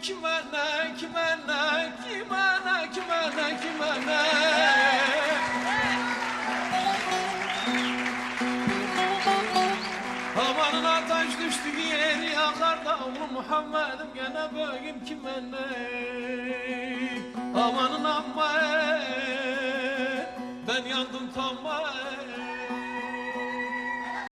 kime ne, kime ne, kime ne, kime ne, kime ne? Amanına taş düştü yeri yakar da oğlum Muhammed'im gene bugün kime ne? Amanın amma ben yandım tamam.